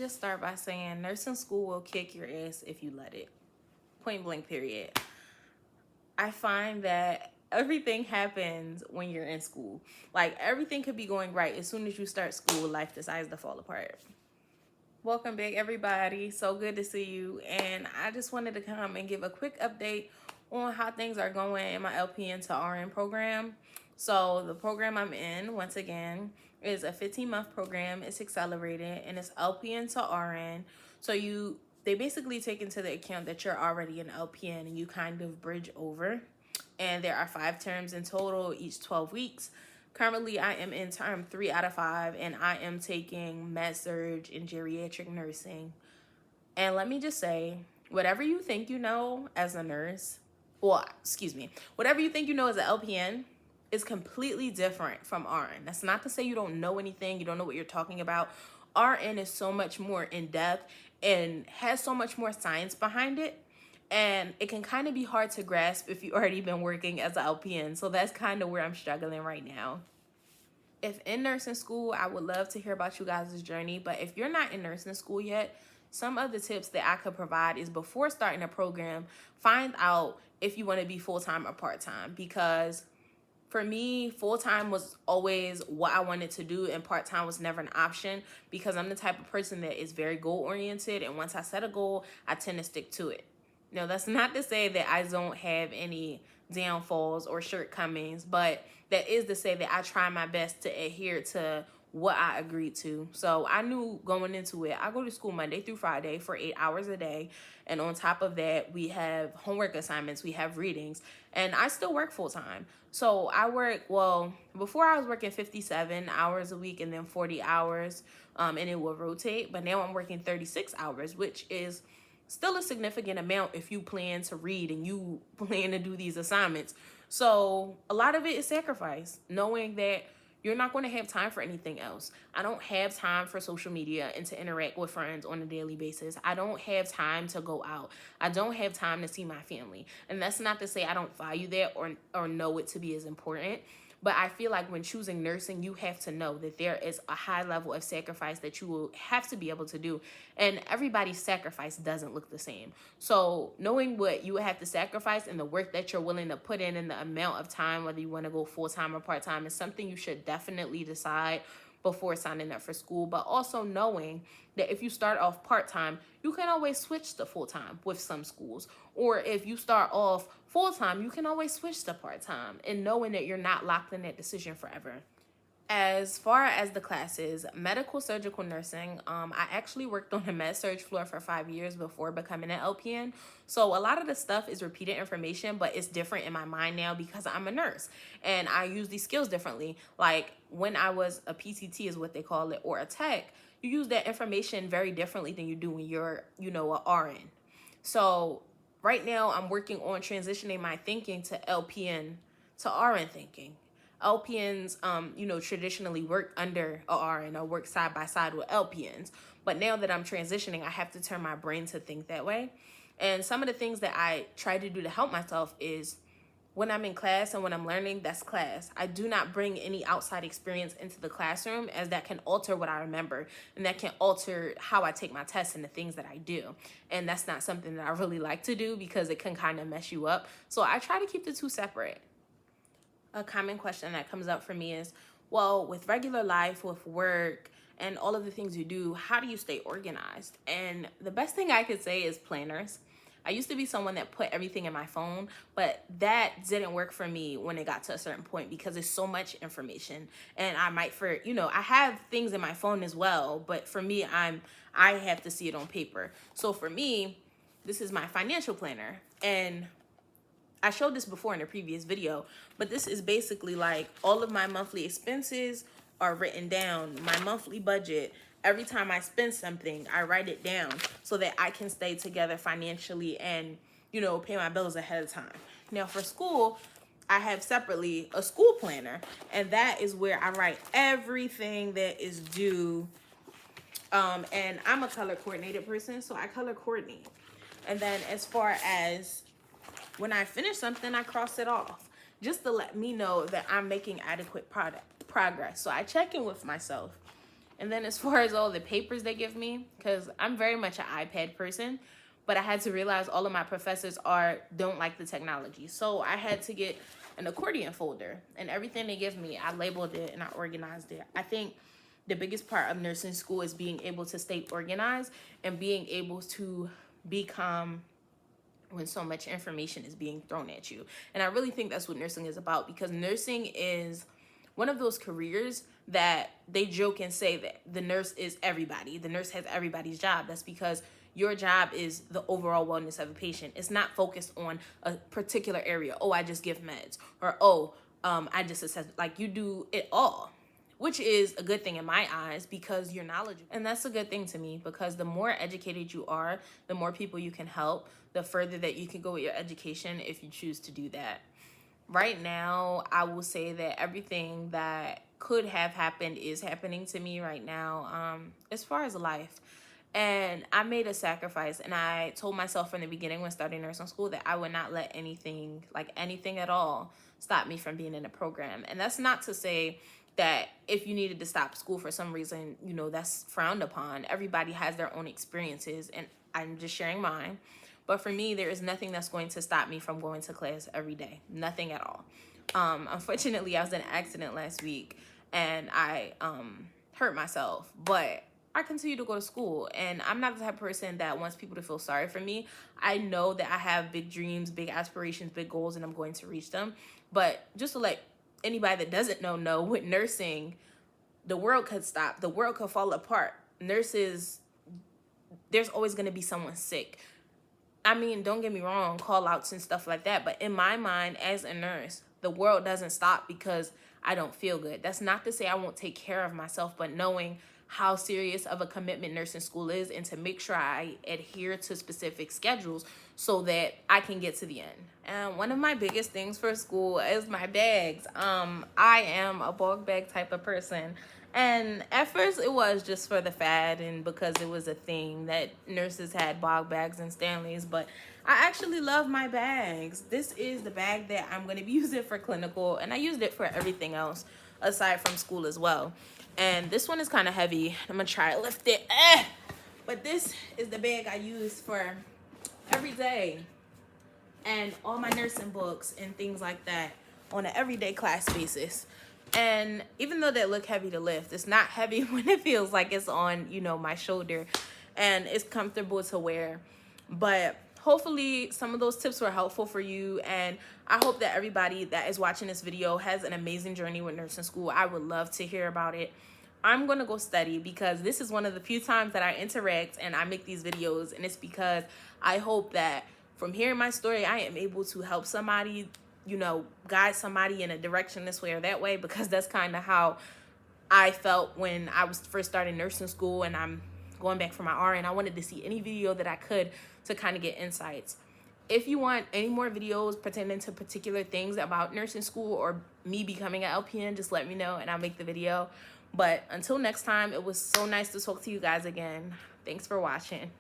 just start by saying nursing school will kick your ass if you let it. Point blank, period. I find that everything happens when you're in school. Like, everything could be going right. As soon as you start school, life decides to fall apart. Welcome back, everybody. So good to see you. And I just wanted to come and give a quick update on how things are going in my LPN to RN program. So the program I'm in, once again, is a 15-month program. It's accelerated, and it's LPN to RN. So they basically take into the account that you're already an LPN and you kind of bridge over. And there are 5 terms in total, each 12 weeks. Currently, I am in term 3 out of 5, and I am taking med surg and geriatric nursing. And let me just say, whatever you think you know as a nurse, whatever you think you know as an LPN is completely different from RN. That's not to say you don't know anything, you don't know what you're talking about. RN is so much more in depth and has so much more science behind it. And it can kind of be hard to grasp if you've already been working as an LPN. So that's kind of where I'm struggling right now. If in nursing school, I would love to hear about you guys' journey. But if you're not in nursing school yet, some of the tips that I could provide is before starting a program, find out if you want to be full-time or part-time. Because for me, full-time was always what I wanted to do, and part-time was never an option because I'm the type of person that is very goal-oriented. And once I set a goal, I tend to stick to it. No, that's not to say that I don't have any downfalls or shortcomings, but that is to say that I try my best to adhere to what I agreed to. So I knew going into it, I go to school Monday through Friday for 8 hours a day. And on top of that, we have homework assignments, we have readings, and I still work full time. So I work, before I was working 57 hours a week and then 40 hours, and it will rotate. But now I'm working 36 hours, which is still a significant amount if you plan to read and you plan to do these assignments. So a lot of it is sacrifice, knowing that you're not going to have time for anything else. I don't have time for social media and to interact with friends on a daily basis. I don't have time to go out. I don't have time to see my family. And that's not to say I don't value that or know it to be as important. But I feel like when choosing nursing, you have to know that there is a high level of sacrifice that you will have to be able to do. And everybody's sacrifice doesn't look the same. So knowing what you would have to sacrifice and the work that you're willing to put in and the amount of time, whether you want to go full-time or part-time, is something you should definitely decide before signing up for school. But also knowing that if you start off part-time, you can always switch to full-time with some schools. Or if you start off full-time, you can always switch to part-time, and knowing that you're not locked in that decision forever. As far as the classes, medical surgical nursing, I actually worked on the med surg floor for 5 years before becoming an LPN. So a lot of the stuff is repeated information, but it's different in my mind now because I'm a nurse and I use these skills differently. Like when I was a PCT is what they call it, or a tech, you use that information very differently than you do when you're, an RN. So right now I'm working on transitioning my thinking to LPN to RN thinking. LPNs, traditionally work under a RN or work side by side with LPNs. But now that I'm transitioning, I have to turn my brain to think that way. And some of the things that I try to do to help myself is when I'm in class and when I'm learning, that's class. I do not bring any outside experience into the classroom, as that can alter what I remember and that can alter how I take my tests and the things that I do. And that's not something that I really like to do because it can kind of mess you up. So I try to keep the two separate. A common question that comes up for me is, well, with regular life, with work, and all of the things you do, how do you stay organized? And the best thing I could say is planners. I used to be someone that put everything in my phone, but that didn't work for me when it got to a certain point because there's so much information. And I have things in my phone as well, but for me, I have to see it on paper. So for me, this is my financial planner. And I showed this before in a previous video, but this is basically like all of my monthly expenses are written down, my monthly budget. Every time I spend something, I write it down so that I can stay together financially and, pay my bills ahead of time. Now for school, I have separately a school planner, and that is where I write everything that is due. And I'm a color coordinated person, so I color coordinate. And then as far as when I finish something, I cross it off just to let me know that I'm making adequate progress. So I check in with myself And then as far as all the papers they give me, because I'm very much an iPad person, but I had to realize all of my professors don't like the technology. So I had to get an accordion folder, and everything they give me, I labeled it and I organized it. I think the biggest part of nursing school is being able to stay organized and being able to be calm when so much information is being thrown at you. And I really think that's what nursing is about, because nursing is one of those careers that they joke and say that the nurse is everybody. The nurse has everybody's job. That's because your job is the overall wellness of a patient. It's not focused on a particular area. Oh, I just give meds, or I just assess. Like, you do it all, which is a good thing in my eyes because you're knowledgeable. And that's a good thing to me, because the more educated you are, the more people you can help, the further that you can go with your education if you choose to do that. Right now, I will say that everything that could have happened is happening to me right now, as far as life. And I made a sacrifice, and I told myself from the beginning when starting nursing school that I would not let anything at all, stop me from being in a program. And that's not to say that if you needed to stop school for some reason, that's frowned upon. Everybody has their own experiences, and I'm just sharing mine. But for me, there is nothing that's going to stop me from going to class every day. Nothing at all. Unfortunately, I was in an accident last week, and I hurt myself. But I continue to go to school, and I'm not the type of person that wants people to feel sorry for me. I know that I have big dreams, big aspirations, big goals, and I'm going to reach them. But just to let anybody that doesn't know, with nursing, the world could stop. The world could fall apart. Nurses, there's always going to be someone sick. I mean, don't get me wrong, call outs and stuff like that. But in my mind, as a nurse, the world doesn't stop because I don't feel good. That's not to say I won't take care of myself, but knowing how serious of a commitment nursing school is, and to make sure I adhere to specific schedules so that I can get to the end. And one of my biggest things for school is my bags. I am a bulk bag type of person. And at first it was just for the fad and because it was a thing that nurses had bulk bags and Stanleys, but I actually love my bags. This is the bag that I'm going to be using for clinical, and I used it for everything else aside from school as well. And this one is kind of heavy. I'm going to try to lift it. But this is the bag I use for every day and all my nursing books and things like that on an everyday class basis. And even though they look heavy to lift, it's not heavy when it feels like it's on, my shoulder, and it's comfortable to wear. But hopefully some of those tips were helpful for you, and I hope that everybody that is watching this video has an amazing journey with nursing school. I would love to hear about it. I'm going to go study, because this is one of the few times that I interact and I make these videos, and it's because I hope that from hearing my story, I am able to help somebody, guide somebody in a direction this way or that way, because that's kind of how I felt when I was first starting nursing school and I'm going back for my RN. I wanted to see any video that I could to kind of get insights. If you want any more videos pertaining to particular things about nursing school or me becoming an LPN, just let me know and I'll make the video. But until next time, it was so nice to talk to you guys again. Thanks for watching.